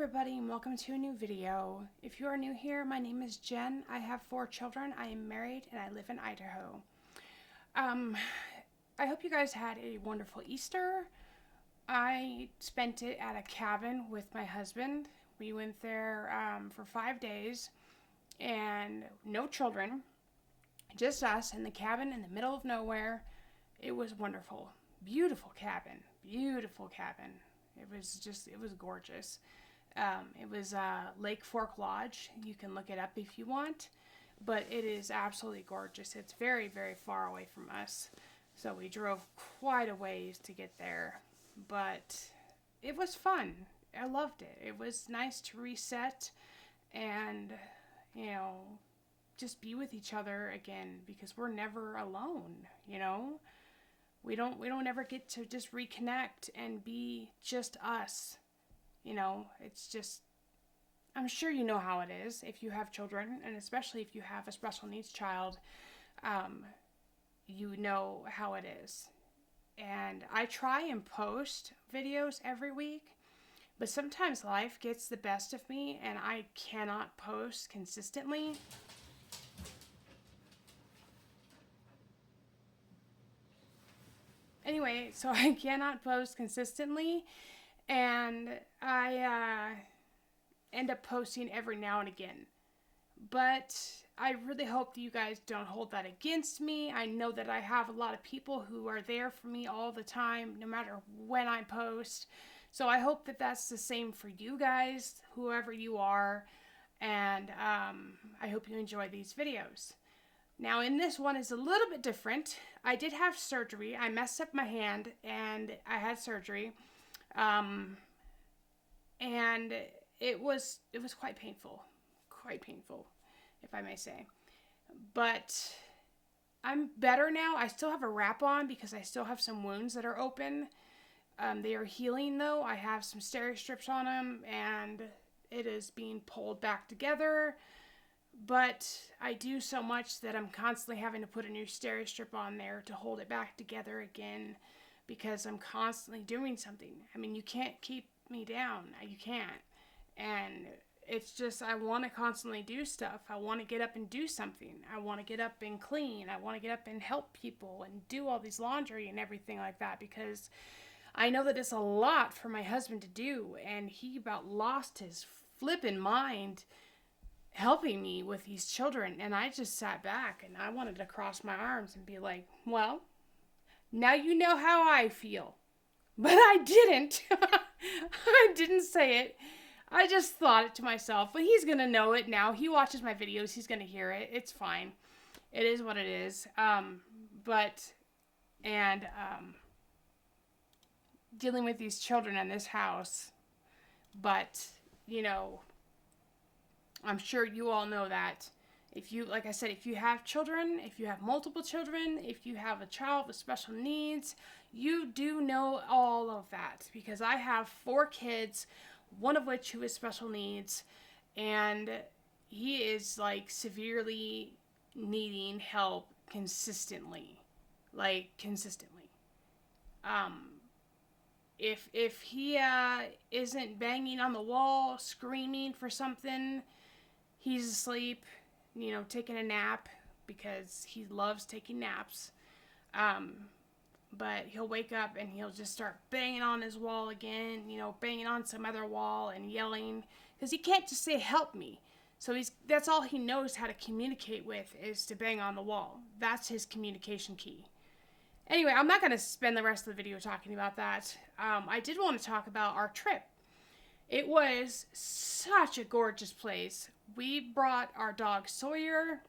everybody, and welcome to a new video. If you are new here, my name is Jen. I have 4 children. I am married and I live in Idaho. I hope you guys had a wonderful Easter. I spent it at a cabin with my husband. We went there for 5 days and no children, just us in the cabin in the middle of nowhere. It was wonderful. Beautiful cabin. Beautiful cabin. It was gorgeous. It was Lake Fork Lodge. You can look it up if you want, but it is absolutely gorgeous. It's very, very far away from us, so we drove quite a ways to get there, but it was fun. I loved it. It was nice to reset and, just be with each other again, because we're never alone, We don't ever get to just reconnect and be just us. It's just, I'm sure you know how it is if you have children, and especially if you have a special needs child, you know how it is. And I try and post videos every week, but sometimes life gets the best of me and I cannot post consistently. Anyway, so I cannot post consistently, and I end up posting every now and again. But I really hope that you guys don't hold that against me. I know that I have a lot of people who are there for me all the time, no matter when I post. So I hope that that's the same for you guys, whoever you are, and I hope you enjoy these videos. Now, in this one is a little bit different. I did have surgery. I messed up my hand and I had surgery. And it was quite painful, if I may say. But I'm better now. I still have a wrap on because I still have some wounds that are open. They are healing though. I have some steri strips on them and it is being pulled back together. But I do so much that I'm constantly having to put a new steri strip on there to hold it back together again, because I'm constantly doing something. I mean, you can't keep me down. You can't. And it's just, I want to constantly do stuff. I want to get up and do something. I want to get up and clean. I want to get up and help people and do all these laundry and everything like that, because I know that it's a lot for my husband to do, and he about lost his flippin' mind helping me with these children. And I just sat back and I wanted to cross my arms and be like, well, now you know how I feel. But I didn't. I didn't say it. I just thought it to myself. But he's going to know it now. He watches my videos. He's going to hear it. It's fine. It is what it is. Dealing with these children in this house. But, I'm sure you all know that if you, like I said, if you have children, if you have multiple children, if you have a child with special needs, you do know all of that, because I have 4 kids, one of which who is special needs, and he is like severely needing help consistently. If he isn't banging on the wall, screaming for something, he's asleep, taking a nap, because he loves taking naps. But he'll wake up and he'll just start banging on his wall again, banging on some other wall and yelling, because he can't just say, help me. So that's all he knows how to communicate with, is to bang on the wall. That's his communication key. Anyway, I'm not going to spend the rest of the video talking about that. I did want to talk about our trip. It was such a gorgeous place. We brought our dog Sawyer,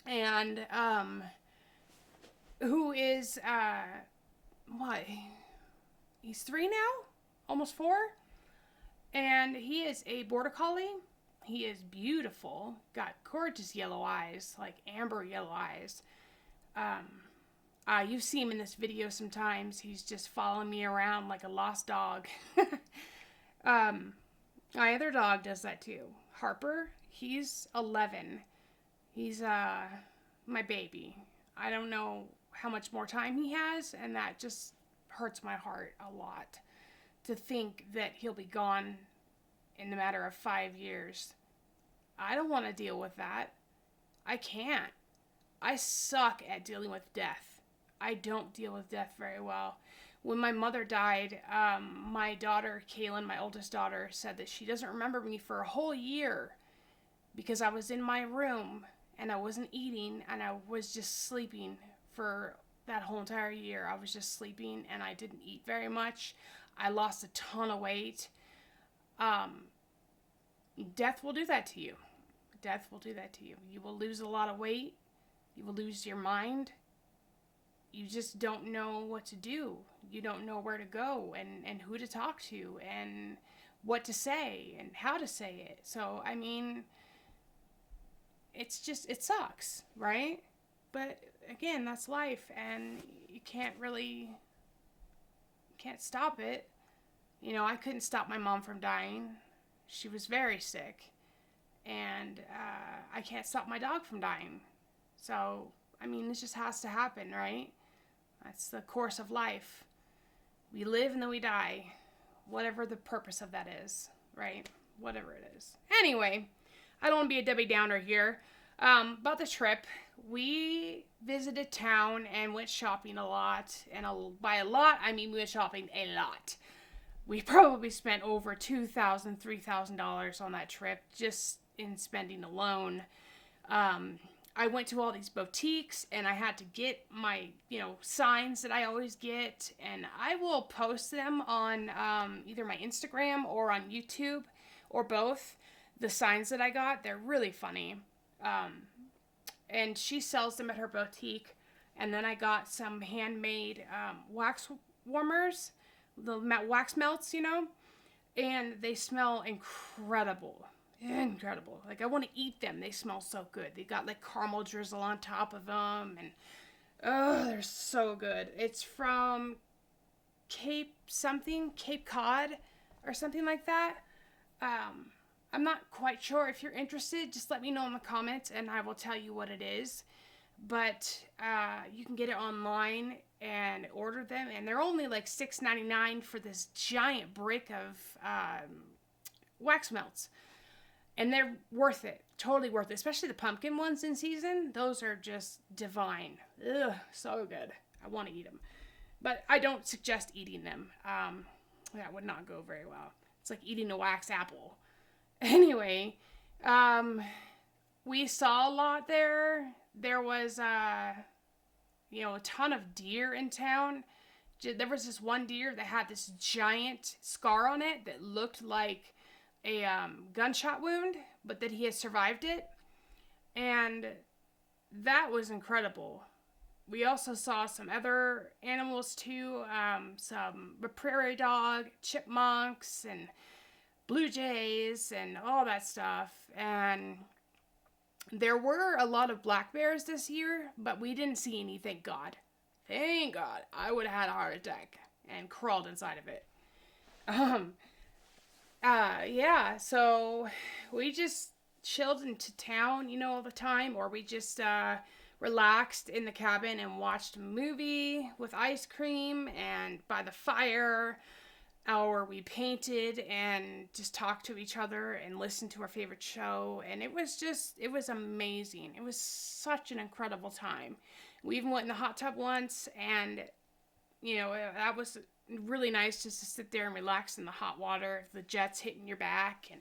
and who is he's 3 now, almost 4, and he is a border collie. He is beautiful, got gorgeous yellow eyes, like amber yellow eyes. You see him in this video sometimes. He's just following me around like a lost dog. My other dog does that too. Harper, he's 11. He's my baby. I don't know how much more time he has, and that just hurts my heart a lot to think that he'll be gone in the matter of 5 years. I don't want to deal with that. I can't. I suck at dealing with death. I don't deal with death very well. When my mother died, my daughter, Kaylin, my oldest daughter, said that she doesn't remember me for a whole year because I was in my room and I wasn't eating and I was just sleeping for that whole entire year. I was just sleeping and I didn't eat very much. I lost a ton of weight. Death will do that to you. Death will do that to you. You will lose a lot of weight. You will lose your mind. You just don't know what to do. You don't know where to go and who to talk to and what to say and how to say it. So, I mean, it sucks, right? But again, that's life and you can't stop it. You know, I couldn't stop my mom from dying. She was very sick. And I can't stop my dog from dying. So, I mean, this just has to happen, right? That's the course of life. We live and then we die. Whatever the purpose of that is, right? Whatever it is. Anyway, I don't want to be a Debbie Downer here. About the trip, we visited town and went shopping a lot. And by a lot, I mean we went shopping a lot. We probably spent over $2,000, $3,000 on that trip just in spending alone. I went to all these boutiques and I had to get my, signs that I always get, and I will post them on either my Instagram or on YouTube or both. The signs that I got, they're really funny. And she sells them at her boutique. And then I got some handmade wax warmers, the wax melts, and they smell incredible. Incredible. Like, I want to eat them. They smell so good. They got like caramel drizzle on top of them, and they're so good. It's from Cape Cod or something like that. I'm not quite sure. If you're interested, just let me know in the comments and I will tell you what it is. But you can get it online and order them, and they're only like $6.99 for this giant brick of wax melts. And they're worth it. Totally worth it. Especially the pumpkin ones in season. Those are just divine. Ugh, so good. I want to eat them. But I don't suggest eating them. That would not go very well. It's like eating a wax apple. Anyway, we saw a lot there. There was, a ton of deer in town. There was this one deer that had this giant scar on it that looked like a gunshot wound, but that he had survived it. And that was incredible. We also saw some other animals too, some prairie dog, chipmunks, and blue jays, and all that stuff. And there were a lot of black bears this year, but we didn't see any, thank God. Thank God. I would have had a heart attack and crawled inside of it. So we just chilled into town, all the time, or we just relaxed in the cabin and watched a movie with ice cream and by the fire, or we painted and just talked to each other and listened to our favorite show. And it was amazing. It was such an incredible time. We even went in the hot tub once, and that was really nice just to sit there and relax in the hot water, the jets hitting your back, and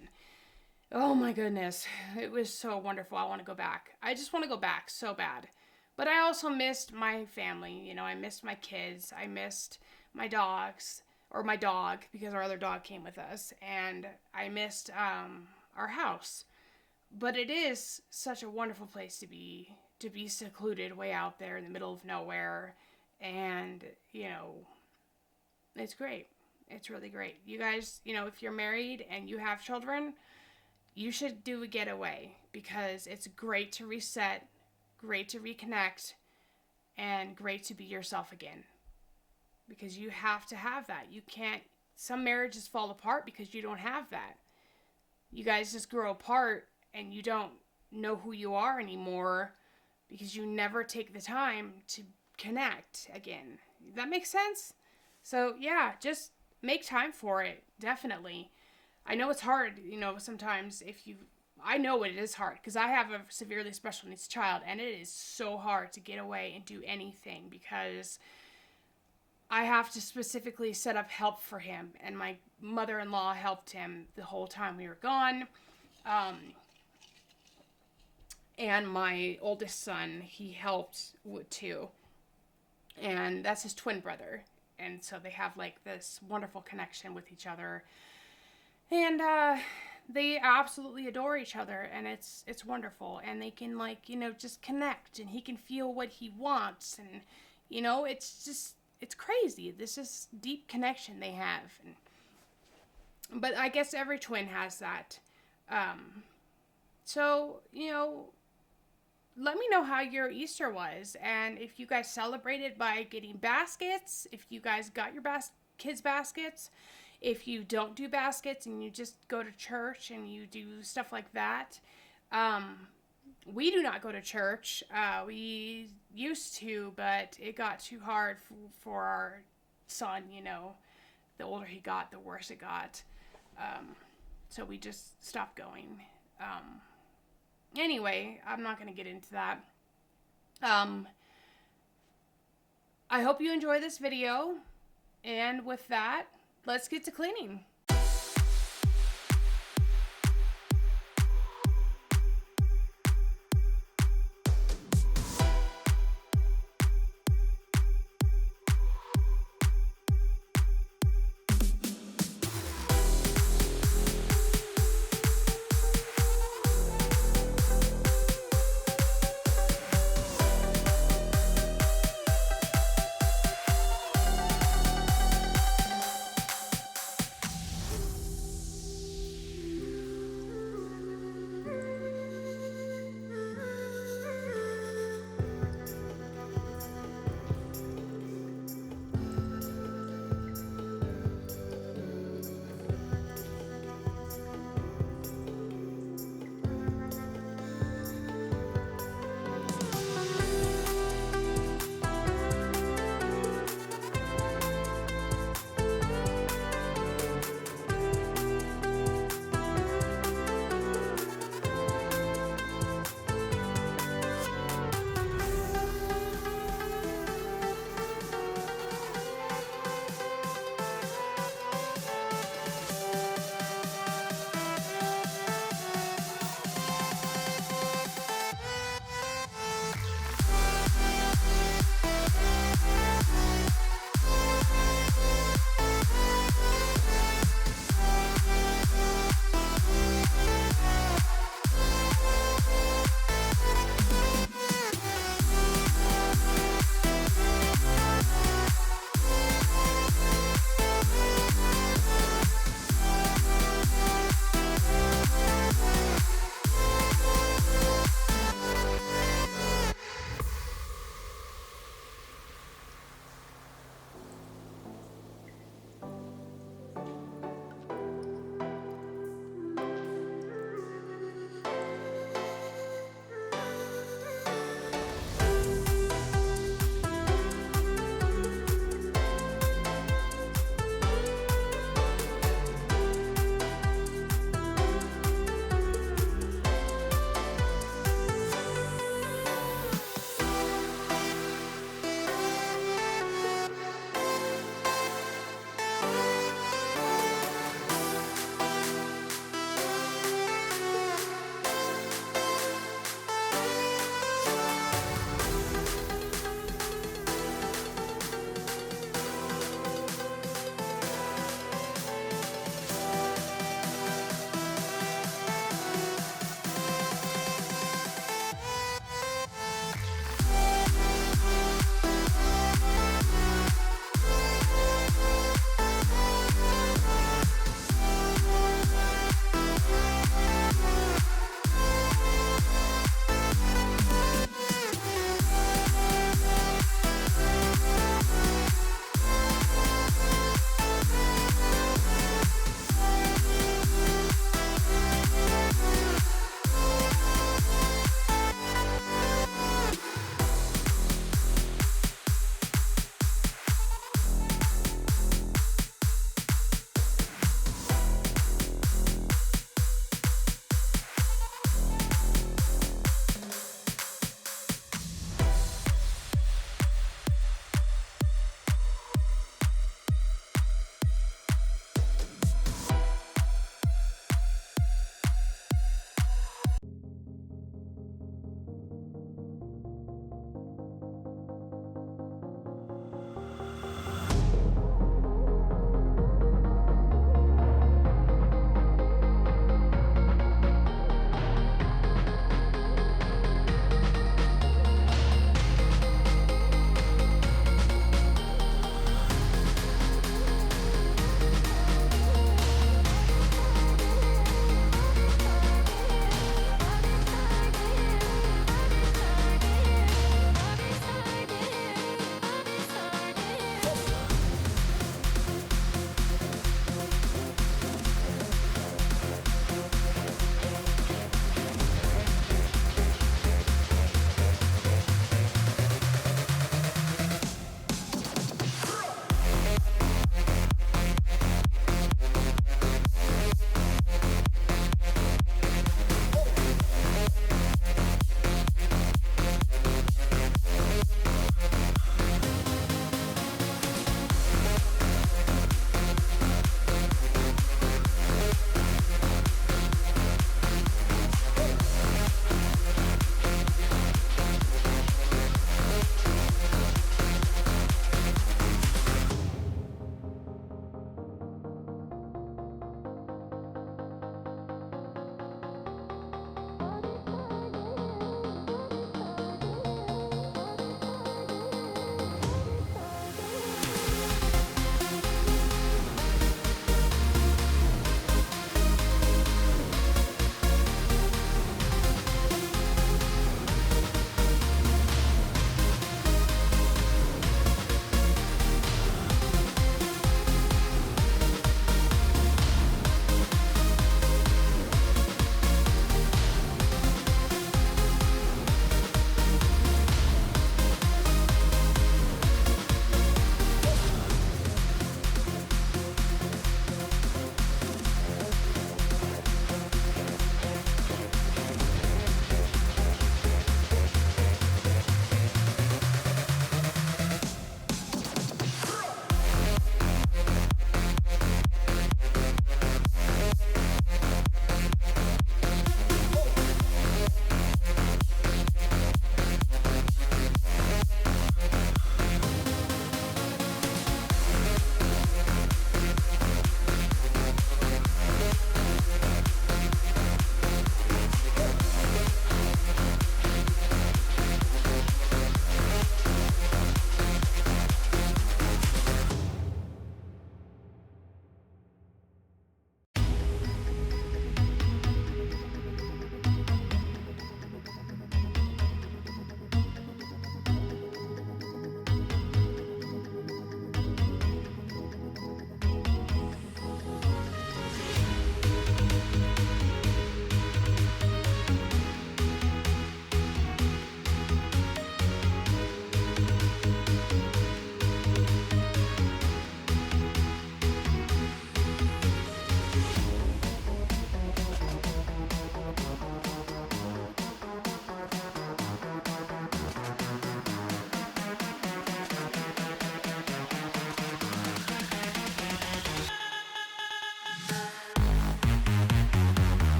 oh my goodness, it was so wonderful. I want to go back. I just want to go back so bad. But I also missed my family. I missed my kids. I missed my dogs, or my dog, because our other dog came with us, and I missed our house. But it is such a wonderful place to be secluded way out there in the middle of nowhere, and it's great. It's really great. You guys, if you're married and you have children, you should do a getaway, because it's great to reset, great to reconnect, and great to be yourself again. Because you have to have that. Some marriages fall apart because you don't have that. You guys just grow apart and you don't know who you are anymore because you never take the time to connect again. That makes sense? So yeah, just make time for it. Definitely. I know it's hard, sometimes I know it is hard because I have a severely special needs child, and it is so hard to get away and do anything because I have to specifically set up help for him, and my mother-in-law helped him the whole time we were gone. And my oldest son, he helped too. And that's his twin brother. And so they have like this wonderful connection with each other. And they absolutely adore each other, and it's wonderful. And they can just connect, and he can feel what he wants. And, it's crazy. This is deep connection they have. But I guess every twin has that. So, let me know how your Easter was, and if you guys celebrated by getting baskets, if you guys got your kids baskets, if you don't do baskets and you just go to church and you do stuff like that. We do not go to church. We used to, but it got too hard for our son, The older he got, the worse it got. So we just stopped going. Anyway, I'm not going to get into that. I hope you enjoy this video. And with that, let's get to cleaning.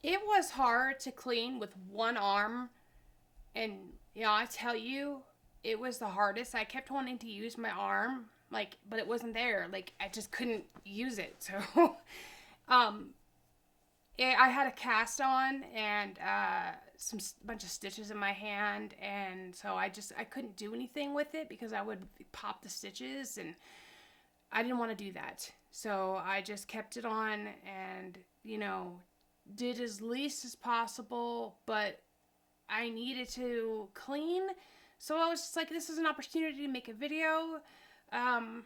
It was hard to clean with one arm, and I tell you, it was the hardest. I kept wanting to use my arm, like, but it wasn't there. Like, I just couldn't use it. So, um, I had a cast on and some bunch of stitches in my hand, and so I couldn't do anything with it because I would pop the stitches, and I didn't want to do that. So I just kept it on and did as least as possible, but I needed to clean. So I was just like, this is an opportunity to make a video. And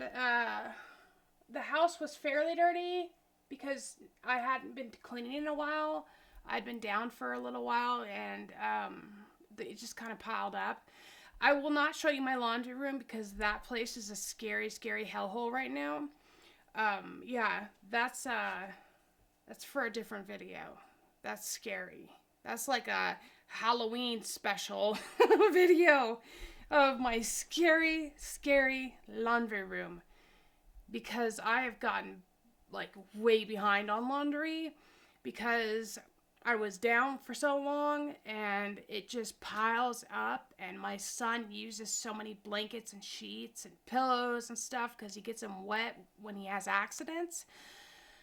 the house was fairly dirty because I hadn't been cleaning in a while. I'd been down for a little while, and it just kind of piled up. I will not show you my laundry room because that place is a scary, scary hellhole right now. Yeah, that's for a different video. That's scary. That's like a Halloween special video of my scary, scary laundry room, because I have gotten like way behind on laundry because I was down for so long and it just piles up, and my son uses so many blankets and sheets and pillows and stuff because he gets them wet when he has accidents.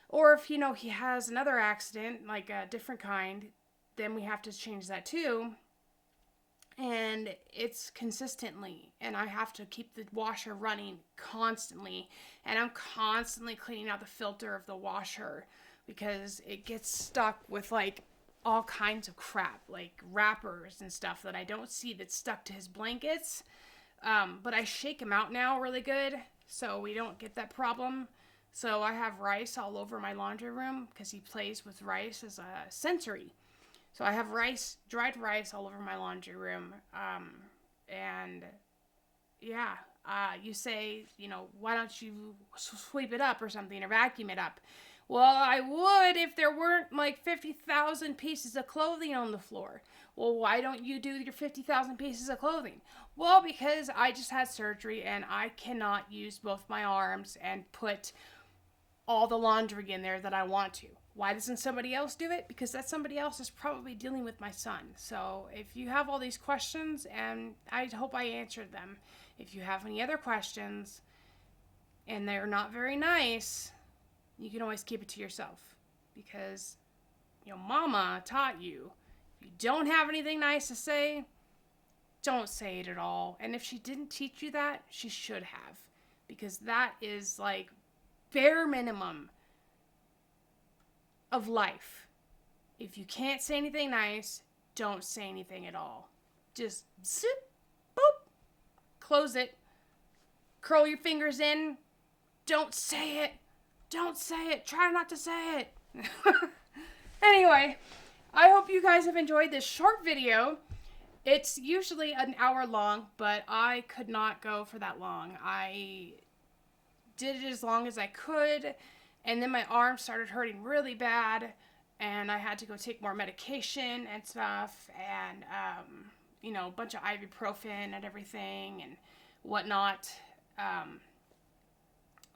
Or if, he has another accident, like a different kind, then we have to change that too. And it's consistently, and I have to keep the washer running constantly, and I'm constantly cleaning out the filter of the washer because it gets stuck with like all kinds of crap, like wrappers and stuff that I don't see that's stuck to his blankets. But I shake him out now really good so we don't get that problem. So I have rice all over my laundry room because he plays with rice as a sensory. So I have dried rice all over my laundry room. And yeah, you say, why don't you sweep it up or something, or vacuum it up? Well, I would if there weren't like 50,000 pieces of clothing on the floor. Well, why don't you do your 50,000 pieces of clothing? Well, because I just had surgery and I cannot use both my arms and put all the laundry in there that I want to. Why doesn't somebody else do it? Because that somebody else is probably dealing with my son. So if you have all these questions, and I hope I answered them. If you have any other questions and they're not very nice, you can always keep it to yourself, because mama taught you, if you don't have anything nice to say, don't say it at all. And if she didn't teach you that, she should have, because that is like bare minimum of life. If you can't say anything nice, don't say anything at all. Just zip, boop, close it, curl your fingers in, don't say it. Don't say it. Try not to say it. Anyway, I hope you guys have enjoyed this short video. It's usually an hour long, but I could not go for that long. I did it as long as I could, and then my arm started hurting really bad, and I had to go take more medication and stuff, and, a bunch of ibuprofen and everything and whatnot.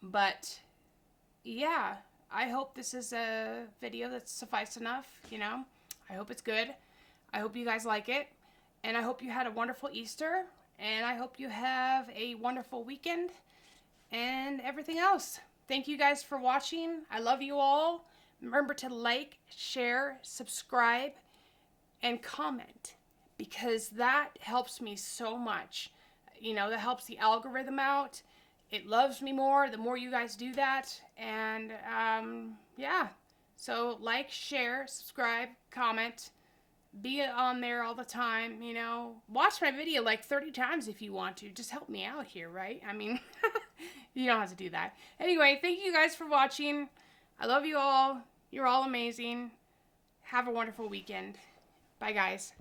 But yeah, I hope this is a video that's suffice enough, I hope it's good. I hope you guys like it. And I hope you had a wonderful Easter. And I hope you have a wonderful weekend and everything else. Thank you guys for watching. I love you all. Remember to like, share, subscribe, and comment, because that helps me so much. That helps the algorithm out. It loves me more the more you guys do that. And yeah, so like, share, subscribe, comment, be on there all the time. Watch my video like 30 times if you want to. Just help me out here, right? I mean, you don't have to do that. Anyway, thank you guys for watching. I love you all. You're all amazing. Have a wonderful weekend. Bye, guys.